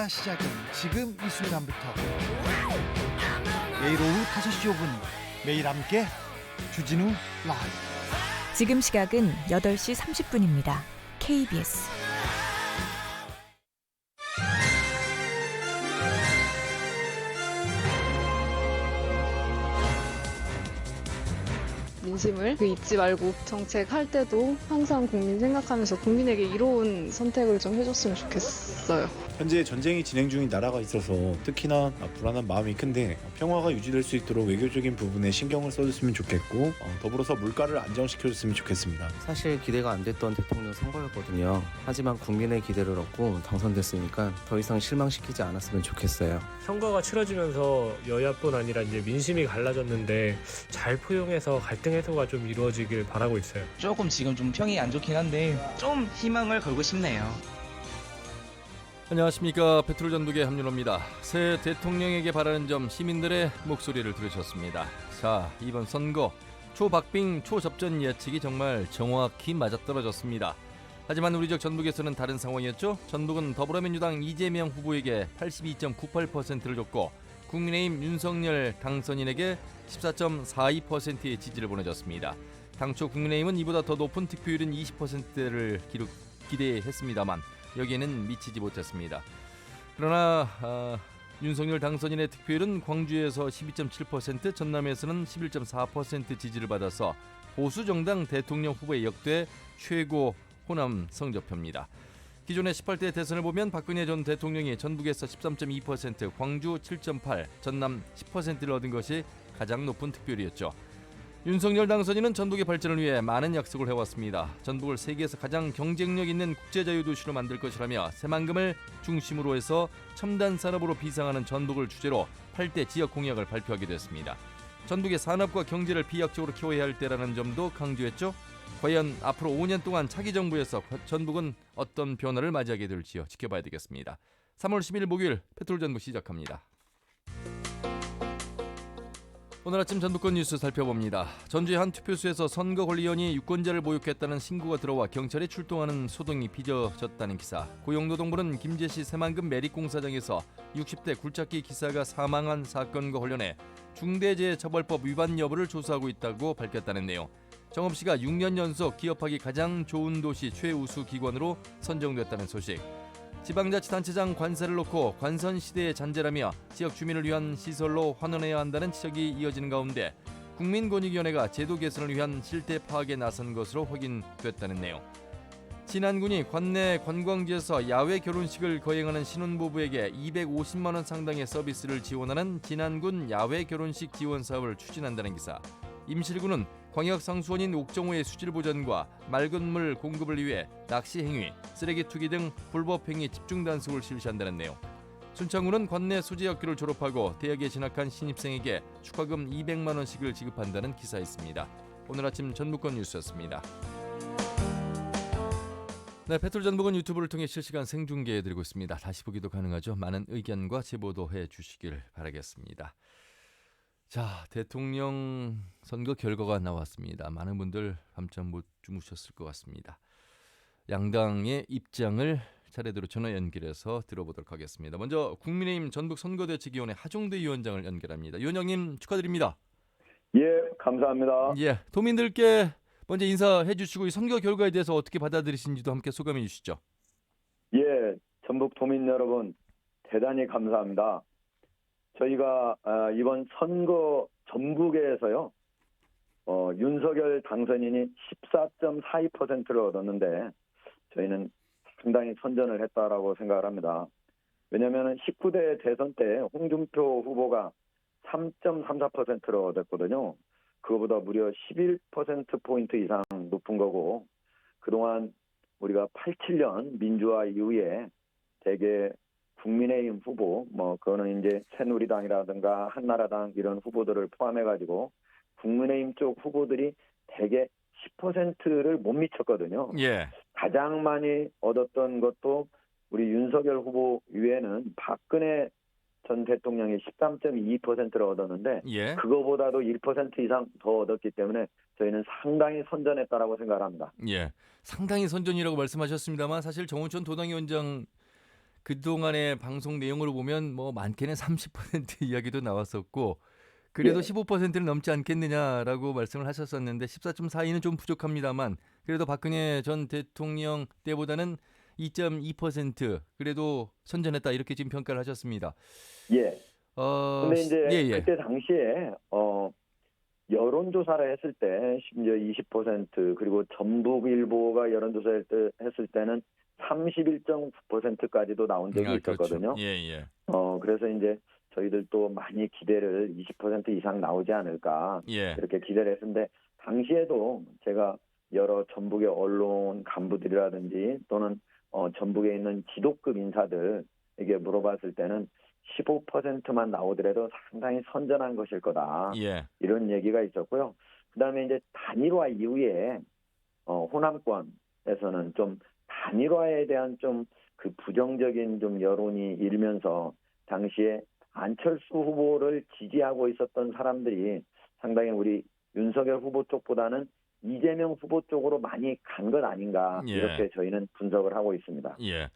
이야기가 시작은 지금 이 순간부터. 매일 오후 5시 5분 매일 함께 주진우 라이브. 지금 시각은 8시 30분입니다. KBS 민심을 잊지 말고 정책할 때도 항상 국민 생각하면서 국민에게 이로운 선택을 좀 해줬으면 좋겠어요. 현재 전쟁이 진행 중인 나라가 있어서 특히나 불안한 마음이 큰데 평화가 유지될 수 있도록 외교적인 부분에 신경을 써줬으면 좋겠고 더불어서 물가를 안정시켜줬으면 좋겠습니다. 사실 기대가 안 됐던 대통령 선거였거든요. 하지만 국민의 기대를 얻고 당선됐으니까 더 이상 실망시키지 않았으면 좋겠어요. 선거가 치러지면서 여야뿐 아니라 이제 민심이 갈라졌는데 잘 포용해서 갈등 해소가 좀 이루어지길 바라고 있어요. 조금 지금 좀 평이 안 좋긴 한데 좀 희망을 걸고 싶네요. 안녕하십니까. 페트롤 전북의 함윤호입니다. 새 대통령에게 바라는 점 시민들의 목소리를 들으셨습니다. 자, 이번 선거 초박빙 초접전 예측이 정말 정확히 맞아떨어졌습니다. 하지만 우리 적 전북에서는 다른 상황이었죠. 전북은 더불어민주당 이재명 후보에게 82.98%를 줬고 국민의힘 윤석열 당선인에게 14.42%의 지지를 보내줬습니다. 당초 국민의힘은 이보다 더 높은 득표율인 20%를 기대했습니다만 여기에는 미치지 못했습니다. 그러나 윤석열 당선인의 득표율은 광주에서 12.7%, 전남에서는 11.4% 지지를 받아서 보수정당 대통령 후보의 역대 최고 호남 성적표입니다. 기존의 18대 대선을 보면 박근혜 전 대통령이 전북에서 13.2%, 광주 7.8%, 전남 10%를 얻은 것이 가장 높은 득표율이었죠. 윤석열 당선인은 전북의 발전을 위해 많은 약속을 해왔습니다. 전북을 세계에서 가장 경쟁력 있는 국제자유도시로 만들 것이라며 새만금을 중심으로 해서 첨단 산업으로 비상하는 전북을 주제로 8대 지역 공약을 발표하게 됐습니다. 전북의 산업과 경제를 비약적으로 키워야 할 때라는 점도 강조했죠. 과연 앞으로 5년 동안 차기 정부에서 전북은 어떤 변화를 맞이하게 될지요. 지켜봐야 되겠습니다. 3월 10일 목요일 페트롤 전북 시작합니다. 오늘 아침 전북권 뉴스 살펴봅니다. 전주의 한 투표소에서 선거관리위원이 유권자를 모욕했다는 신고가 들어와 경찰이 출동하는 소동이 빚어졌다는 기사. 고용노동부는 김제시 새만금 매립공사장에서 60대 굴착기 기사가 사망한 사건과 관련해 중대재해처벌법 위반 여부를 조사하고 있다고 밝혔다는 내용. 정읍시가 6년 연속 기업하기 가장 좋은 도시 최우수 기관으로 선정됐다는 소식. 지방자치단체장 관사를 놓고 관선시대의 잔재라며 지역 주민을 위한 시설로 환원해야 한다는 지적이 이어지는 가운데 국민권익위원회가 제도 개선을 위한 실태 파악에 나선 것으로 확인됐다는 내용. 진안군이 관내 관광지에서 야외 결혼식을 거행하는 신혼부부에게 250만 원 상당의 서비스를 지원하는 진안군 야외 결혼식 지원 사업을 추진한다는 기사. 임실군은 광역상수원인 옥정호의 수질 보전과 맑은 물 공급을 위해 낚시 행위, 쓰레기 투기 등 불법 행위 집중 단속을 실시한다는 내용. 순창군은 관내 소재학교를 졸업하고 대학에 진학한 신입생에게 축하금 200만 원씩을 지급한다는 기사 있습니다. 오늘 아침 전북권 뉴스였습니다. 네, 페트롤 전북은 유튜브를 통해 실시간 생중계해드리고 있습니다. 다시 보기도 가능하죠. 많은 의견과 제보도 해주시길 바라겠습니다. 자, 대통령 선거 결과가 나왔습니다. 많은 분들 밤잠 못 주무셨을 것 같습니다. 양당의 입장을 차례대로 전화 연결해서 들어보도록 하겠습니다. 먼저 국민의힘 전북선거대책위원회 하종대 위원장을 연결합니다. 위원장님 축하드립니다. 예, 감사합니다. 예, 도민들께 먼저 인사해 주시고 이 선거 결과에 대해서 어떻게 받아들이신지도 함께 소감해 주시죠. 예, 전북 도민 여러분 대단히 감사합니다. 저희가 이번 선거 전북에서요, 윤석열 당선인이 14.42%를 얻었는데 저희는 상당히 선전을 했다라고 생각을 합니다. 왜냐하면 19대 대선 때 홍준표 후보가 3.34%를 얻었거든요. 그거보다 무려 11%포인트 이상 높은 거고, 그동안 우리가 87년 민주화 이후에 대개 국민의힘 후보, 그거는 이제 새누리당이라든가 한나라당 이런 후보들을 포함해가지고 국민의힘 쪽 후보들이 대개 10%를 못 미쳤거든요. 예. 가장 많이 얻었던 것도 우리 윤석열 후보 위에는 박근혜 전 대통령이 13.22%를 얻었는데 예. 그거보다도 1% 이상 더 얻었기 때문에 저희는 상당히 선전했다라고 생각합니다. 예, 상당히 선전이라고 말씀하셨습니다만 사실 정운천 도당위원장 그동안의 방송 내용으로 보면 뭐 많게는 30% 이야기도 나왔었고 그래도 예. 15%는 넘지 않겠느냐라고 말씀을 하셨었는데 14.42는 좀 부족합니다만 그래도 박근혜 전 대통령 때보다는 2.2% 그래도 선전했다 이렇게 지금 평가를 하셨습니다. 예. 근데 이제 예. 그때 당시에 여론조사를 했을 때 심지어 20% 그리고 전북일보가 여론조사를 했을 때는 31.9%까지도 나온 적이 있었거든요. 그렇죠. 예. 그래서 이제 저희들도 많이 기대를 20% 이상 나오지 않을까 예. 이렇게 기대를 했는데 당시에도 제가 여러 전북의 언론 간부들이라든지 또는 전북에 있는 지도급 인사들에게 물어봤을 때는 15%만 나오더라도 상당히 선전한 것일 거다. 예. 이런 얘기가 있었고요. 그다음에 이제 단일화 이후에 호남권에서는 좀 단일화에 대한 좀 그 부정적인 좀 여론이 일면서 당시에 안철수 후보를 지지하고 있었던 사람들이 상당히 우리 윤석열 후보 쪽보다는 이재명 후보 쪽으로 많이 간 것 아닌가 예. 이렇게 저희는 분석을 하고 있습니다. 예.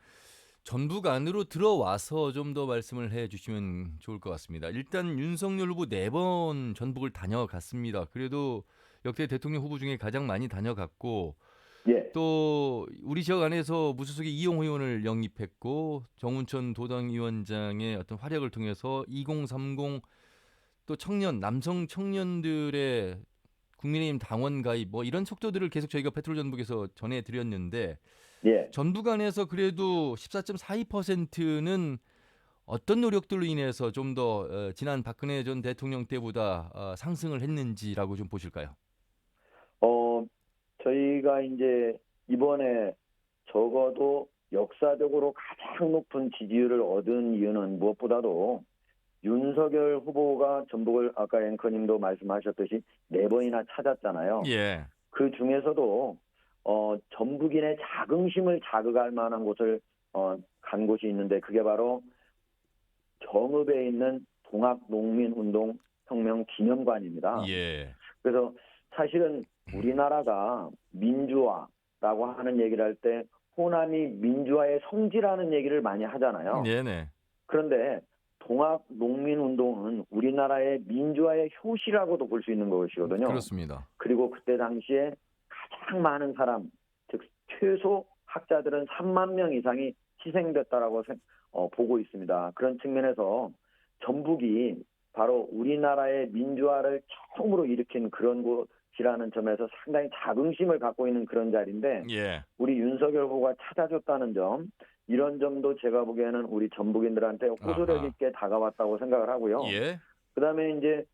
전북 안으로 들어와서 좀 더 말씀을 해 주시면 좋을 것 같습니다. 일단 윤석열 후보 4번 전북을 다녀갔습니다. 그래도 역대 대통령 후보 중에 가장 많이 다녀갔고 예. 또 우리 지역 안에서 무소속의 이용호 의원을 영입했고 정운천 도당위원장의 어떤 활약을 통해서 2030 또 남성 청년들의 국민의힘 당원 가입 뭐 이런 속도들을 계속 저희가 페트롤 전북에서 전해드렸는데 예. 전북 안에서 그래도 14.42%는 어떤 노력들로 인해서 좀 더 지난 박근혜 전 대통령 때보다 상승을 했는지라고 좀 보실까요? 저희가 이제 이번에 적어도 역사적으로 가장 높은 지지율을 얻은 이유는 무엇보다도 윤석열 후보가 전북을 아까 앵커님도 말씀하셨듯이 4번이나 찾았잖아요. 예. 그 중에서도 전북인의 자긍심을 자극할 만한 곳을 간 곳이 있는데 그게 바로 정읍에 있는 동학농민운동혁명기념관입니다. 예. 그래서 사실은 우리나라가 민주화라고 하는 얘기를 할 때 호남이 민주화의 성지라는 얘기를 많이 하잖아요. 네네. 그런데 동학농민운동은 우리나라의 민주화의 효시라고도 볼 수 있는 것이거든요. 그렇습니다. 그리고 그때 당시에 가장 많은 사람, 즉 최소 학자들은 3만 명 이상이 희생됐다라고 보고 있습니다. 그런 측면에서 전북이 바로 우리나라의 민주화를 처음으로 일으킨 그런 곳이라는 점에서 상당히 자긍심을 갖고 있는 그런 자리인데 예. 우리 윤석열 후보가 찾아줬다는 점, 이런 점도 제가 보기에는 우리 전북인들한테 호소력 있게 다가왔다고 생각을 하고요. 예. 그다음에 이제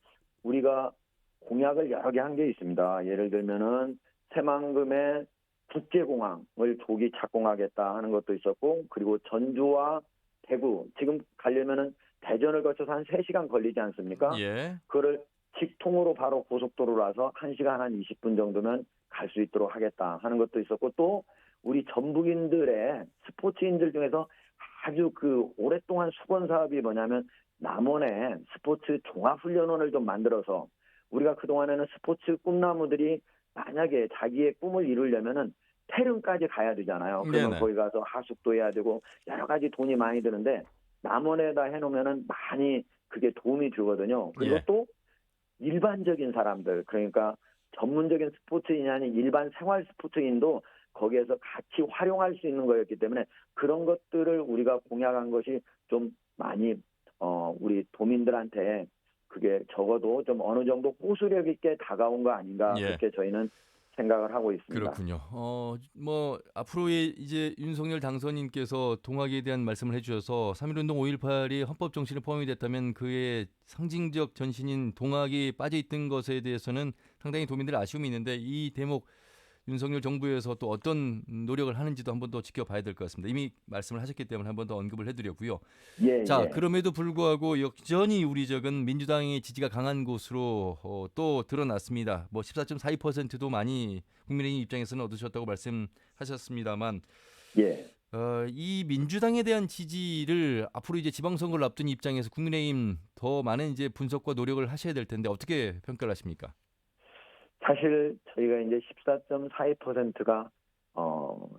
우리가 공약을 여러 개 한 게 있습니다. 예를 들면은 새만금의 국제공항을 조기 착공하겠다 하는 것도 있었고, 그리고 전주와 대구, 지금 가려면은 대전을 거쳐서 한 3시간 걸리지 않습니까? 예. 그거를 직통으로 바로 고속도로라서 1시간 한 20분 정도면 갈 수 있도록 하겠다 하는 것도 있었고, 또 우리 전북인들의 스포츠인들 중에서 아주 그 오랫동안 수건 사업이 뭐냐면 남원에 스포츠 종합훈련원을 좀 만들어서 우리가 그동안에는 스포츠 꿈나무들이 만약에 자기의 꿈을 이루려면은 태릉까지 가야 되잖아요. 그러면 네네. 거기 가서 하숙도 해야 되고 여러 가지 돈이 많이 드는데 남원에다 해놓으면은 많이 그게 도움이 되거든요. 그리고 예. 또 일반적인 사람들, 그러니까 전문적인 스포츠인이 아닌 일반 생활 스포츠인도 거기에서 같이 활용할 수 있는 거였기 때문에 그런 것들을 우리가 공약한 것이 좀 많이 우리 도민들한테 그게 적어도 좀 어느 정도 호소력 있게 다가온 거 아닌가 예. 그렇게 저희는 생각을 하고 있습니다. 그렇군요. 뭐 앞으로의 이제 윤석열 당선인께서 동학에 대한 말씀을 해주셔서 3.1운동 5.18이 헌법 정신에 포함이 됐다면 그의 상징적 전신인 동학이 빠져 있던 것에 대해서는 상당히 도민들의 아쉬움이 있는데 이 대목 윤석열 정부에서 또 어떤 노력을 하는지도 한번 더 지켜봐야 될 것 같습니다. 이미 말씀을 하셨기 때문에 한번 더 언급을 해드렸고요. 예, 자, 예. 그럼에도 불구하고 여전히 우리 적은 민주당의 지지가 강한 곳으로 또 드러났습니다. 뭐 14.42%도 많이 국민의힘 입장에서는 얻으셨다고 말씀하셨습니다만 예. 이 민주당에 대한 지지를 앞으로 이제 지방선거를 앞둔 입장에서 국민의힘 더 많은 이제 분석과 노력을 하셔야 될 텐데 어떻게 평가를 하십니까? 사실 저희가 이제 14.42%가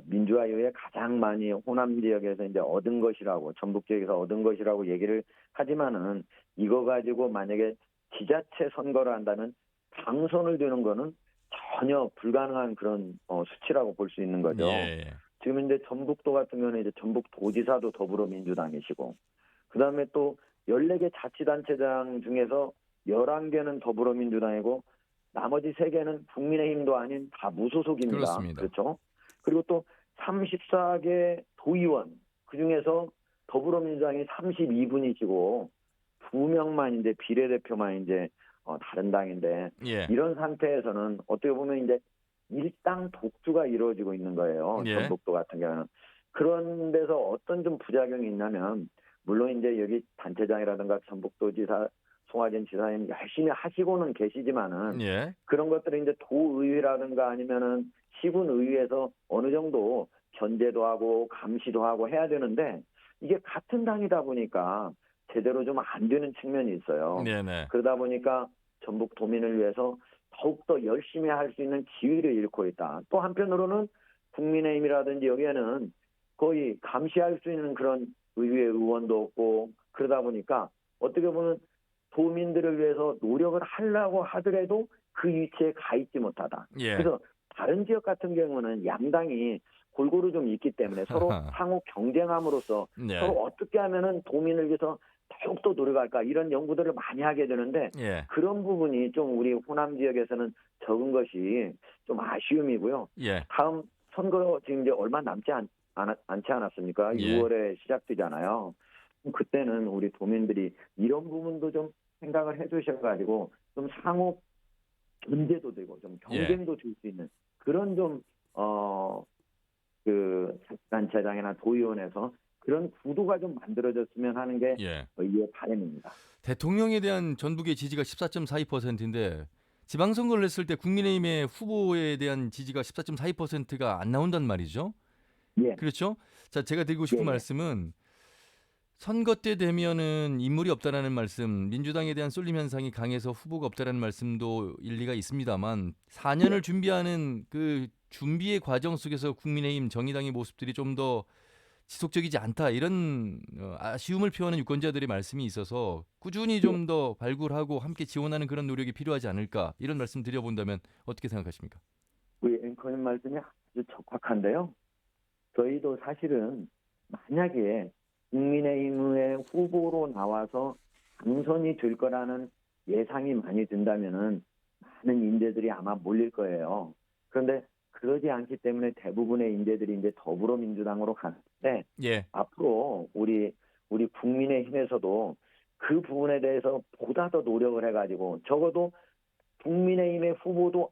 민주화 이후에 가장 많이 호남 지역에서 이제 얻은 것이라고, 전북 지역에서 얻은 것이라고 얘기를 하지만은 이거 가지고 만약에 지자체 선거를 한다면 당선을 되는 거는 전혀 불가능한 그런 수치라고 볼 수 있는 거죠. 예. 지금 이제 전북도 같은 경우는 이제 전북도지사도 더불어민주당이시고, 그 다음에 또 14개 자치단체장 중에서 11개는 더불어민주당이고, 나머지 3개는 국민의힘도 아닌 다 무소속입니다. 그렇습니다. 그렇죠? 그리고 또 34개 도의원, 그 중에서 더불어민주당이 32분이시고, 2명만 이제 비례대표만 이제 다른 당인데, 예. 이런 상태에서는 어떻게 보면 이제 일당 독주가 이루어지고 있는 거예요. 예. 전북도 같은 경우는. 그런 데서 어떤 좀 부작용이 있냐면, 물론 이제 여기 단체장이라든가 전북도지사 송하진 지사님 열심히 하시고는 계시지만은 예. 그런 것들을 이제 도의회라든가 아니면은 시군의회에서 어느 정도 견제도 하고 감시도 하고 해야 되는데, 이게 같은 당이다 보니까 제대로 좀 안 되는 측면이 있어요. 네네. 그러다 보니까 전북 도민을 위해서 더욱더 열심히 할 수 있는 기회를 잃고 있다. 또 한편으로는 국민의힘이라든지 여기에는 거의 감시할 수 있는 그런 의회 의원도 없고, 그러다 보니까 어떻게 보면 도민들을 위해서 노력을 하려고 하더라도 그 위치에 가 있지 못하다. 예. 그래서 다른 지역 같은 경우는 양당이 골고루 좀 있기 때문에 서로 상호 경쟁함으로써 네. 서로 어떻게 하면은 도민을 위해서 더욱더 노력할까, 이런 연구들을 많이 하게 되는데, 예. 그런 부분이 좀 우리 호남 지역에서는 적은 것이 좀 아쉬움이고요. 예. 다음 선거 지금 이제 얼마 남지 않지 않았습니까? 예. 6월에 시작되잖아요. 그때는 우리 도민들이 이런 부분도 좀 생각을 해주셔가지고 좀 상호 견제도 되고 좀 경쟁도 줄 수 있는 그런 좀 그 단체장이나 도의원에서 그런 구도가 좀 만들어졌으면 하는 게 예. 저희의 바람입니다. 대통령에 대한 전북의 지지가 14.42%인데 지방선거를 했을 때 국민의힘의 후보에 대한 지지가 14.42%가 안 나온단 말이죠. 예. 그렇죠? 자, 제가 드리고 싶은 예. 말씀은 선거 때 되면은 인물이 없다라는 말씀, 민주당에 대한 쏠림 현상이 강해서 후보가 없다라는 말씀도 일리가 있습니다만 4년을 준비하는 그 준비의 과정 속에서 국민의힘 정의당의 모습들이 좀 더 지속적이지 않다, 이런 아쉬움을 표하는 유권자들의 말씀이 있어서 꾸준히 좀 더 발굴하고 함께 지원하는 그런 노력이 필요하지 않을까, 이런 말씀 드려본다면 어떻게 생각하십니까? 우리 앵커님 말씀이 아주 적확한데요. 저희도 사실은 만약에 국민의힘의 후보로 나와서 당선이 될 거라는 예상이 많이 든다면은 많은 인재들이 아마 몰릴 거예요. 그런데 그러지 않기 때문에 대부분의 인재들이 이제 더불어민주당으로 가는데, 예. 앞으로 우리 국민의힘에서도 그 부분에 대해서 보다 더 노력을 해가지고 적어도 국민의힘의 후보도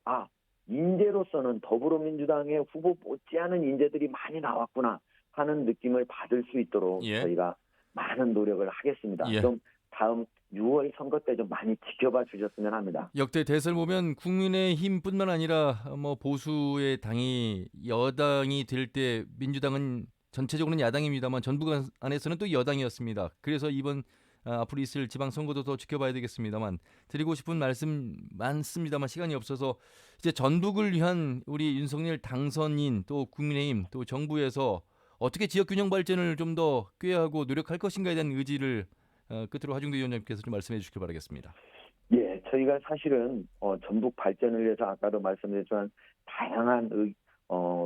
인재로서는 더불어민주당의 후보 못지않은 인재들이 많이 나왔구나 하는 느낌을 받을 수 있도록 예. 저희가 많은 노력을 하겠습니다. 예. 좀 다음 6월 선거 때 좀 많이 지켜봐 주셨으면 합니다. 역대 대선을 보면 국민의힘뿐만 아니라 뭐 보수의 당이 여당이 될 때 민주당은 전체적으로는 야당입니다만 전북 안에서는 또 여당이었습니다. 그래서 이번 앞으로 있을 지방선거도 더 지켜봐야 되겠습니다만, 드리고 싶은 말씀 많습니다만 시간이 없어서 이제 전북을 위한 우리 윤석열 당선인 또 국민의힘 또 정부에서 어떻게 지역 균형 발전을 좀 더 꾀하고 노력할 것인가에 대한 의지를 끝으로 하중대 위원장님께서 좀 말씀해 주시길 바라겠습니다. 예, 저희가 사실은 전북 발전을 위해서 아까도 말씀드렸지만 다양한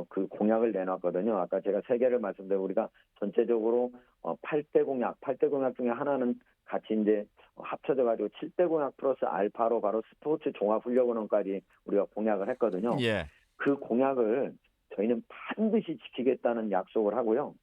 그 공약을 내놨거든요. 아까 제가 3개를 말씀드렸고, 우리가 전체적으로 8대 공약 중에 하나는 같이 이제 합쳐져 가지고 7대 공약 플러스 알파로 바로 스포츠 종합훈련원까지 우리가 공약을 했거든요. 예. 그 공약을 저희는 반드시 지키겠다는 약속을 하고요.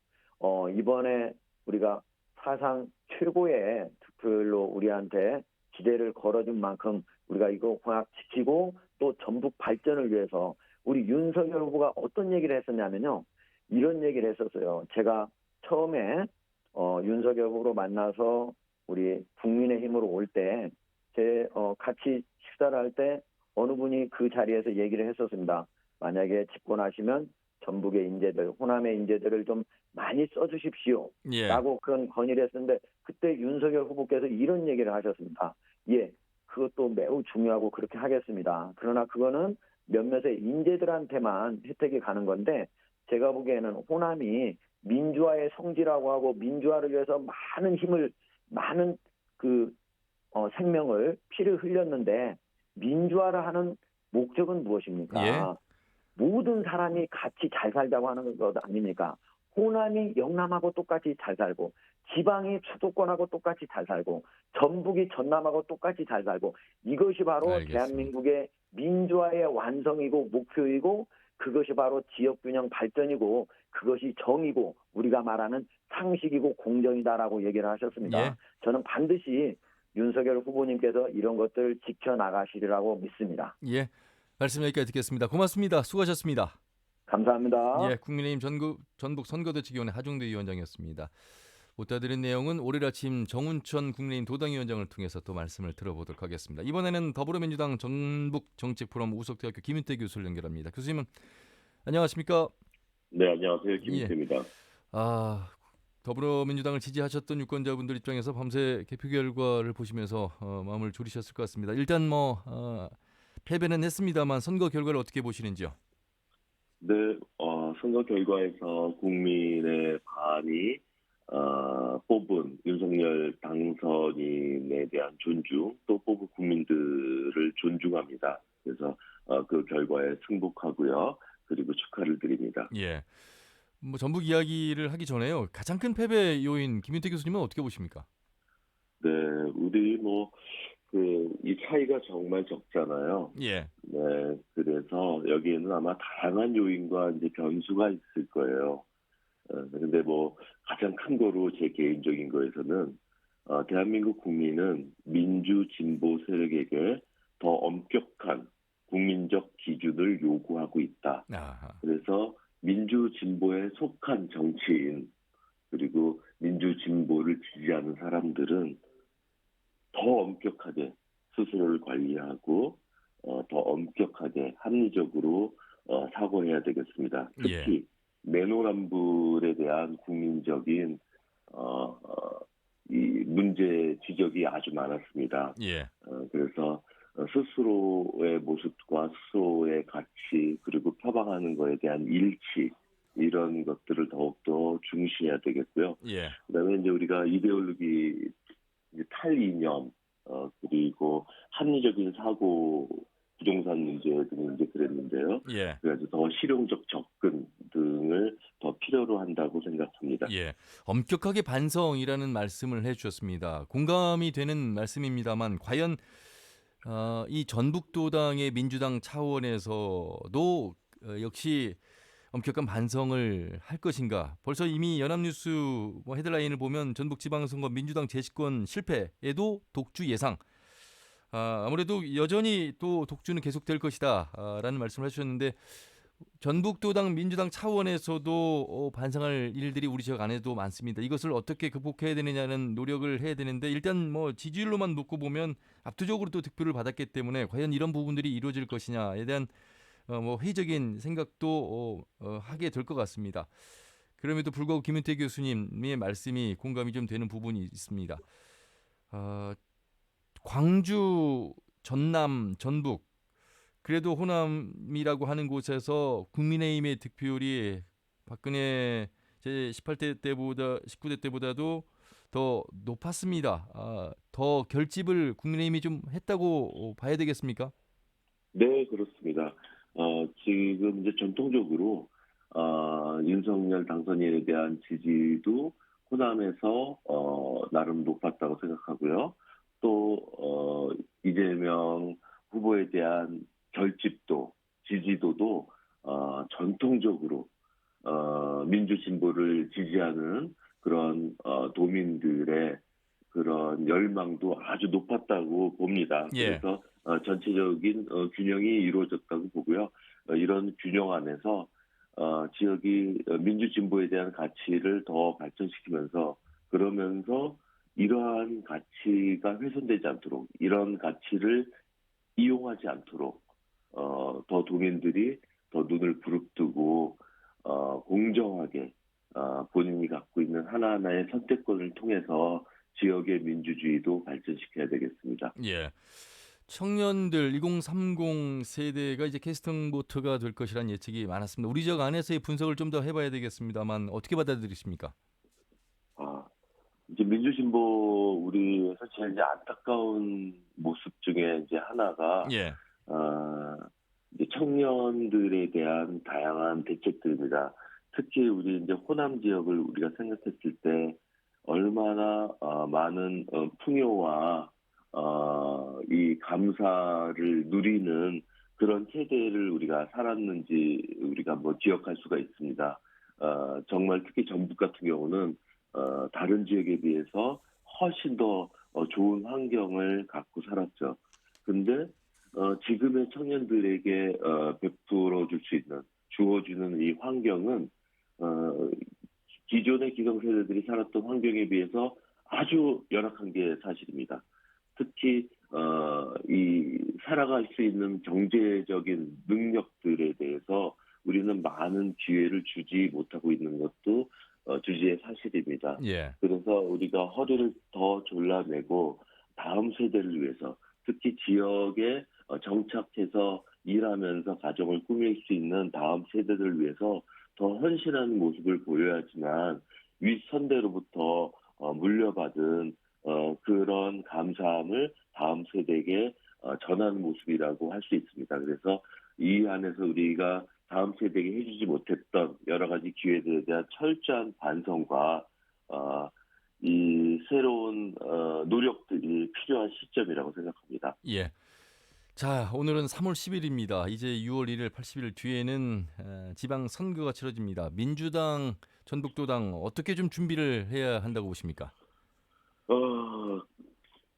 이번에 우리가 사상 최고의 득표율로 우리한테 기대를 걸어준 만큼 우리가 이거 공약 지키고 또 전북 발전을 위해서 우리 윤석열 후보가 어떤 얘기를 했었냐면요. 이런 얘기를 했었어요. 제가 처음에 윤석열 후보로 만나서 우리 국민의힘으로 올 때 같이 식사를 할 때 어느 분이 그 자리에서 얘기를 했었습니다. 만약에 집권하시면 전북의 인재들, 호남의 인재들을 좀 많이 써주십시오. 예. 라고 그런 건의를 했었는데, 그때 윤석열 후보께서 이런 얘기를 하셨습니다. 예, 그것도 매우 중요하고 그렇게 하겠습니다. 그러나 그거는 몇몇의 인재들한테만 혜택이 가는 건데 제가 보기에는 호남이 민주화의 성지라고 하고 민주화를 위해서 많은 생명을 피를 흘렸는데 민주화를 하는 목적은 무엇입니까? 예. 모든 사람이 같이 잘 살자고 하는 것 아닙니까? 호남이 영남하고 똑같이 잘 살고 지방이 수도권하고 똑같이 잘 살고 전북이 전남하고 똑같이 잘 살고 이것이 바로 알겠습니다. 대한민국의 민주화의 완성이고 목표이고 그것이 바로 지역균형 발전이고 그것이 정의고 우리가 말하는 상식이고 공정이다라고 얘기를 하셨습니다. 예. 저는 반드시 윤석열 후보님께서 이런 것들 지켜나가시리라고 믿습니다. 예. 말씀 여기까지 듣겠습니다. 고맙습니다. 수고하셨습니다. 감사합니다. 예, 국민의힘 전북 선거대책위원회 하중대 위원장이었습니다. 못다 드린 내용은 오늘 아침 정운천 국민의힘 도당위원장을 통해서 또 말씀을 들어보도록 하겠습니다. 이번에는 더불어민주당 전북정책포럼 우석대학교 김윤태 교수를 연결합니다. 교수님은 안녕하십니까? 네, 안녕하세요. 김윤태입니다. 더불어민주당을 지지하셨던 유권자분들 입장에서 밤새 개표 결과를 보시면서 마음을 졸이셨을 것 같습니다. 일단 패배는 했습니다만 선거 결과를 어떻게 보시는지요? 네, 선거 결과에서 국민의 반이 뽑은 윤석열 당선인에 대한 존중, 또 뽑은 국민들을 존중합니다. 그래서 그 결과에 승복하고요. 그리고 축하를 드립니다. 예. 전북 이야기를 하기 전에요. 가장 큰 패배 요인 김윤태 교수님은 어떻게 보십니까? 네, 우리 이 차이가 정말 적잖아요. 예. 네, 그래서 여기에는 아마 다양한 요인과 이제 변수가 있을 거예요. 근데 가장 큰 거로 제 개인적인 거에서는 대한민국 국민은 민주 진보 세력에게 더 엄격한 국민적 기준을 요구하고 있다. 아하. 그래서 민주 진보에 속한 정치인 그리고 민주 진보를 지지하는 사람들은 더 엄격하게 스스로를 관리하고 더 엄격하게 합리적으로 사고해야 되겠습니다. 특히 내노남불에 대한 국민적인 이 문제 지적이 아주 많았습니다. 예. 그래서 스스로의 모습과 스스로의 가치 그리고 표방하는 것에 대한 일치 이런 것들을 더욱더 중시해야 되겠고요. 예. 그다음에 이제 우리가 이데올로기 탈이념 그리고 합리적인 사고 부동산 문제 등이 이제 그랬는데요. 예. 그래서 더 실용적 접근 등을 더 필요로 한다고 생각합니다. 예. 엄격하게 반성이라는 말씀을 해주셨습니다. 공감이 되는 말씀입니다만 과연 이 전북도당의 민주당 차원에서도 역시 엄격한 반성을 할 것인가? 벌써 이미 연합뉴스 헤드라인을 보면 전북지방선거 민주당 재집권 실패에도 독주 예상. 아무래도 여전히 또 독주는 계속될 것이다 라는 말씀을 하셨는데 전북도당 민주당 차원에서도 반성할 일들이 우리 지역 안에도 많습니다. 이것을 어떻게 극복해야 되느냐는 노력을 해야 되는데 일단 지지율로만 놓고 보면 압도적으로 또 득표를 받았기 때문에 과연 이런 부분들이 이루어질 것이냐에 대한 회의적인 생각도 하게 될 것 같습니다. 그럼에도 불구하고 김윤태 교수님의 말씀이 공감이 좀 되는 부분이 있습니다. 광주, 전남, 전북 그래도 호남이라고 하는 곳에서 국민의힘의 득표율이 박근혜 제18대 때보다 19대 때보다도 더 높았습니다. 더 결집을 국민의힘이 좀 했다고 봐야 되겠습니까? 네, 그렇습니다. 지금 이제 전통적으로 윤석열 당선인에 대한 지지도 호남에서 나름 높았다고 생각하고요. 또 이재명 후보에 대한 결집도 지지도도 전통적으로 민주 진보를 지지하는 그런 도민들의 그런 열망도 아주 높았다고 봅니다. 예. 그래서 전체적인 균형이 이루어졌다고 보고요. 이런 균형 안에서 지역이 민주 진보에 대한 가치를 더 발전시키면서 그러면서 이러한 가치가 훼손되지 않도록 이런 가치를 이용하지 않도록 더 도민들이 더 눈을 부릅뜨고 공정하게 본인이 갖고 있는 하나하나의 선택권을 통해서 지역의 민주주의도 발전시켜야 되겠습니다. 예. 청년들 2030 세대가 이제 캐스팅 보트가 될 것이라는 예측이 많았습니다. 우리 지역 안에서의 분석을 좀 더 해봐야 되겠습니다만 어떻게 받아들이십니까? 이제 민주진보 우리에서 제일 이제 안타까운 모습 중에 이제 하나가 예. 이제 청년들에 대한 다양한 대책들입니다. 특히 우리 이제 호남 지역을 우리가 생각했을 때 얼마나 많은 풍요와 이 감사를 누리는 그런 세대를 우리가 살았는지 우리가 뭐 기억할 수가 있습니다. 정말 특히 전북 같은 경우는 다른 지역에 비해서 훨씬 더 좋은 환경을 갖고 살았죠. 근데 지금의 청년들에게 베풀어 줄 수 있는, 주어주는 이 환경은 기존의 기성세대들이 살았던 환경에 비해서 아주 열악한 게 사실입니다. 특히 이 살아갈 수 있는 경제적인 능력들에 대해서 우리는 많은 기회를 주지 못하고 있는 것도 주지의 사실입니다. 예. 그래서 우리가 허리를 더 졸라매고 다음 세대를 위해서 특히 지역에 정착해서 일하면서 가정을 꾸밀 수 있는 다음 세대들을 위해서 더 헌신하는 모습을 보여야지만 윗선대로부터 물려받은 그런 감사함을 다음 세대에게 전하는 모습이라고 할 수 있습니다. 그래서 이 안에서 우리가 다음 세대에게 해주지 못했던 여러 가지 기회들에 대한 철저한 반성과 이 새로운 노력들이 필요한 시점이라고 생각합니다. 예. 자, 오늘은 3월 10일입니다. 이제 6월 1일, 80일 뒤에는 지방 선거가 치러집니다. 민주당, 전북도당 어떻게 좀 준비를 해야 한다고 보십니까?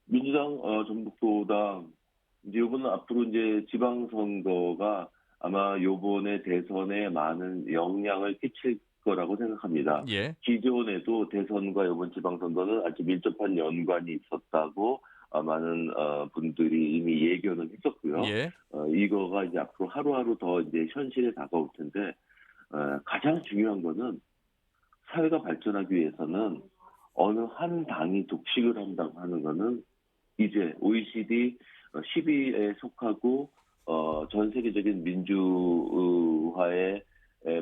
민주당, 전북도당 이제 이번 앞으로 이제 지방 선거가 아마 이번에 대선에 많은 영향을 끼칠 거라고 생각합니다. 예. 기존에도 대선과 이번 지방선거는 아주 밀접한 연관이 있었다고 많은 분들이 이미 예견을 했었고요. 예. 이거가 이제 앞으로 하루하루 더 이제 현실에 다가올 텐데 가장 중요한 거는 사회가 발전하기 위해서는 어느 한 당이 독식을 한다고 하는 거는 이제 OECD 10위에 속하고 전 세계적인 민주화에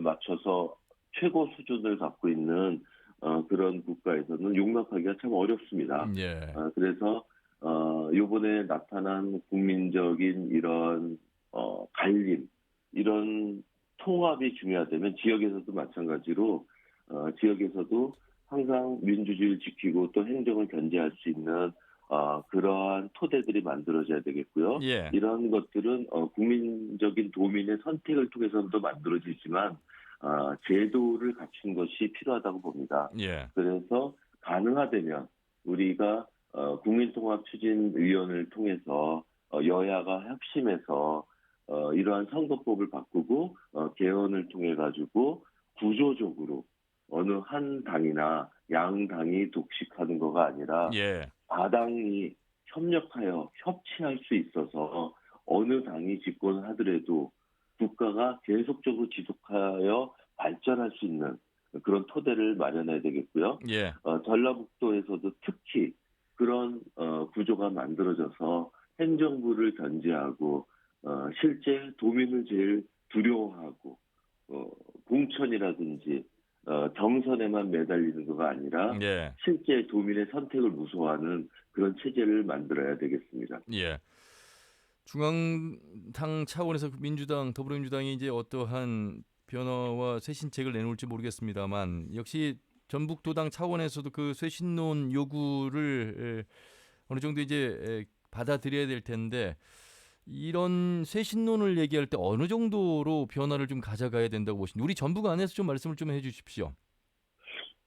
맞춰서 최고 수준을 갖고 있는 그런 국가에서는 용납하기가 참 어렵습니다. 예. 그래서 이번에 나타난 국민적인 이런 갈림, 이런 통합이 중요하다면 지역에서도 마찬가지로 지역에서도 항상 민주주의를 지키고 또 행정을 견제할 수 있는 그러한 토대들이 만들어져야 되겠고요. 예. 이런 것들은 국민적인 도민의 선택을 통해서도 만들어지지만 제도를 갖춘 것이 필요하다고 봅니다. 예. 그래서 가능하다면 우리가 국민통합추진위원회를 통해서 여야가 협심해서 이러한 선거법을 바꾸고 개헌을 통해 가지고 구조적으로 어느 한 당이나 양당이 독식하는 거가 아니라 예. 다당이 협력하여 협치할 수 있어서 어느 당이 집권을 하더라도 국가가 계속적으로 지속하여 발전할 수 있는 그런 토대를 마련해야 되겠고요. 예. 전라북도에서도 특히 그런 구조가 만들어져서 행정부를 견제하고 실제 도민을 제일 두려워하고 공천이라든지 경선에만 매달리는 거가 아니라 예. 실제 도민의 선택을 무서워하는 그런 체제를 만들어야 되겠습니다. 예. 중앙당 차원에서 민주당, 더불어민주당이 이제 어떠한 변화와 쇄신책을 내놓을지 모르겠습니다만 역시 전북도당 차원에서도 그 쇄신론 요구를 어느 정도 이제 받아들여야 될 텐데 이런 쇄신론을 얘기할 때 어느 정도로 변화를 좀 가져가야 된다고 보십니까? 우리 전북 안에서 좀 말씀을 좀 해주십시오.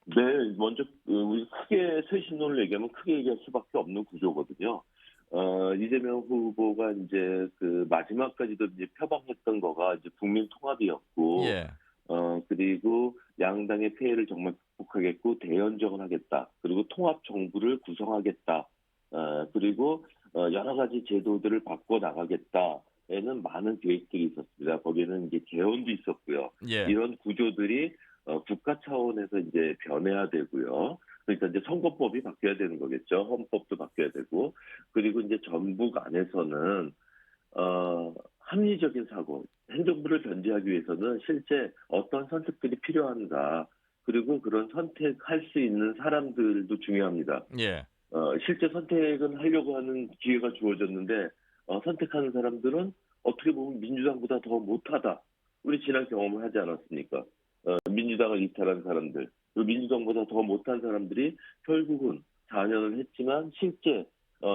네, 먼저 우리 크게 쇄신론을 얘기하면 크게 얘기할 수밖에 없는 구조거든요. 이재명 후보가 이제 그 마지막까지도 이제 표방했던 거가 이제 국민 통합이었고, 예. 그리고 양당의 폐해를 정말 극복하겠고 대연정을 하겠다. 그리고 통합 정부를 구성하겠다. 그리고 여러 가지 제도들을 바꿔 나가겠다에는 많은 계획들이 있었습니다. 거기에는 이제 개헌도 있었고요. 예. 이런 구조들이 국가 차원에서 이제 변해야 되고요. 그러니까 이제 선거법이 바뀌어야 되는 거겠죠. 헌법도 바뀌어야 되고. 그리고 이제 전북 안에서는 합리적인 사고, 행정부를 견제하기 위해서는 실제 어떤 선택들이 필요한가, 그리고 그런 선택할 수 있는 사람들도 중요합니다. 예. 실제 선택은 하려고 하는 기회가 주어졌는데 선택하는 사람들은 어떻게 보면 민주당보다 더 못하다. 우리 지난 경험을 하지 않았습니까? 민주당을 이탈한 사람들, 그리고 민주당보다 더 못한 사람들이 결국은 4년을 했지만 실제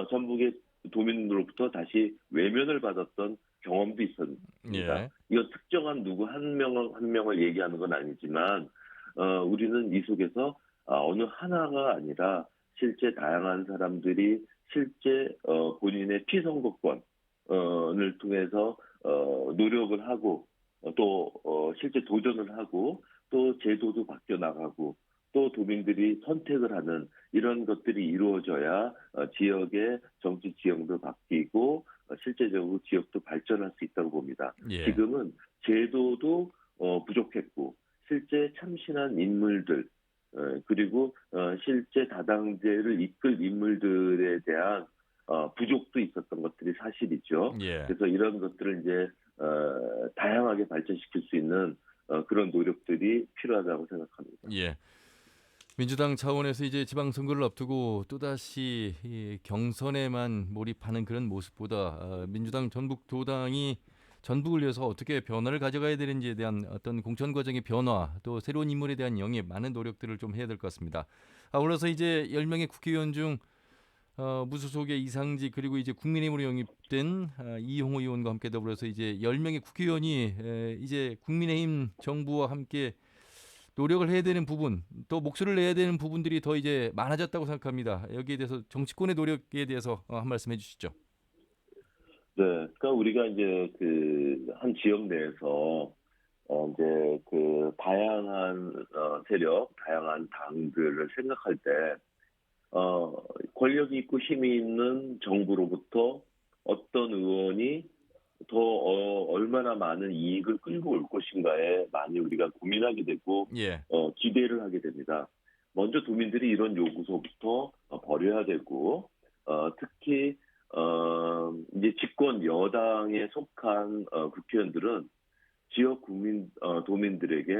전북의 도민으로부터 다시 외면을 받았던 경험도 있었습니다. 예. 이거 특정한 누구 한 명을 얘기하는 건 아니지만 우리는 이 속에서 어느 하나가 아니라 실제 다양한 사람들이 실제 본인의 피선거권을 통해서 노력을 하고 또 실제 도전을 하고 또 제도도 바뀌어 나가고 또 도민들이 선택을 하는 이런 것들이 이루어져야 지역의 정치 지형도 바뀌고 실제적으로 지역도 발전할 수 있다고 봅니다. 예. 지금은 제도도 부족했고 실제 참신한 인물들 그리고 실제 다당제를 이끌 인물들에 대한 부족도 있었던 것들이 사실이죠. 예. 그래서 이런 것들을 이제 다양하게 발전시킬 수 있는 그런 노력들이 필요하다고 생각합니다. 예. 민주당 차원에서 이제 지방선거를 앞두고 또다시 이 경선에만 몰입하는 그런 모습보다 민주당 전북도당이 전북을 위해서 어떻게 변화를 가져가야 되는지에 대한 어떤 공천 과정의 변화, 또 새로운 인물에 대한 영입, 많은 노력들을 좀 해야 될 것 같습니다. 아울러서 이제 10명의 국회의원 중 무소속의 이상직 그리고 이제 국민의힘으로 영입된 이용호 의원과 함께 더불어서 이제 10명의 국회의원이 이제 국민의힘 정부와 함께 노력을 해야 되는 부분, 또 목소리를 내야 되는 부분들이 더 이제 많아졌다고 생각합니다. 여기에 대해서 정치권의 노력에 대해서 한 말씀 해주시죠. 네, 그러니까 우리가 이제 그 한 지역 내에서 이제 그 다양한 세력, 다양한 당들을 생각할 때 권력이 있고 힘이 있는 정부로부터 어떤 의원이 더 얼마나 많은 이익을 끌고 올 것인가에 많이 우리가 고민하게 되고 예. 기대를 하게 됩니다. 먼저 도민들이 이런 요구서부터 버려야 되고 특히 이제 집권 여당에 속한 국회의원들은 지역 도민들에게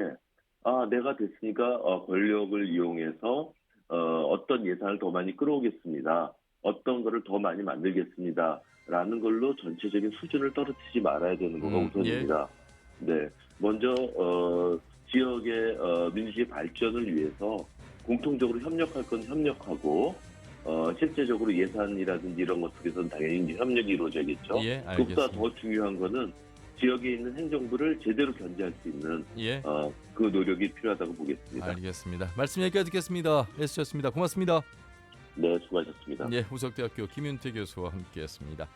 내가 됐으니까 권력을 이용해서 어떤 예산을 더 많이 끌어오겠습니다. 어떤 거를 더 많이 만들겠습니다. 라는 걸로 전체적인 수준을 떨어뜨리지 말아야 되는 거가 우선입니다. 예. 네, 먼저 지역의 민주주의 발전을 위해서 공통적으로 협력할 건 협력하고 실제적으로 예산이라든지 이런 것들에서는 당연히 협력이 이루어져야겠죠. 예, 그보다 더 중요한 거는 지역에 있는 행정부를 제대로 견제할 수 있는 예. 그 노력이 필요하다고 보겠습니다. 알겠습니다. 말씀 여기까지 듣겠습니다. 애쓰셨습니다. 고맙습니다. 네, 수고하셨습니다. 예, 우석대학교 김윤태 교수와 함께했습니다.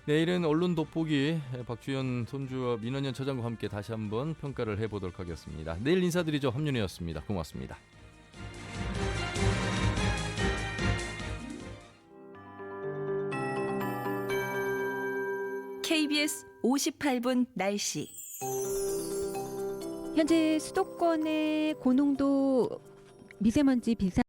내일은 언론 돋보기 박주현 손주와 민원연 처장과 함께 다시 한번 평가를 해보도록 하겠습니다. 내일 인사드리죠. 함윤이었습니다. 고맙습니다. KBS 58분 날씨. 현재 수도권의 고농도 미세먼지 비상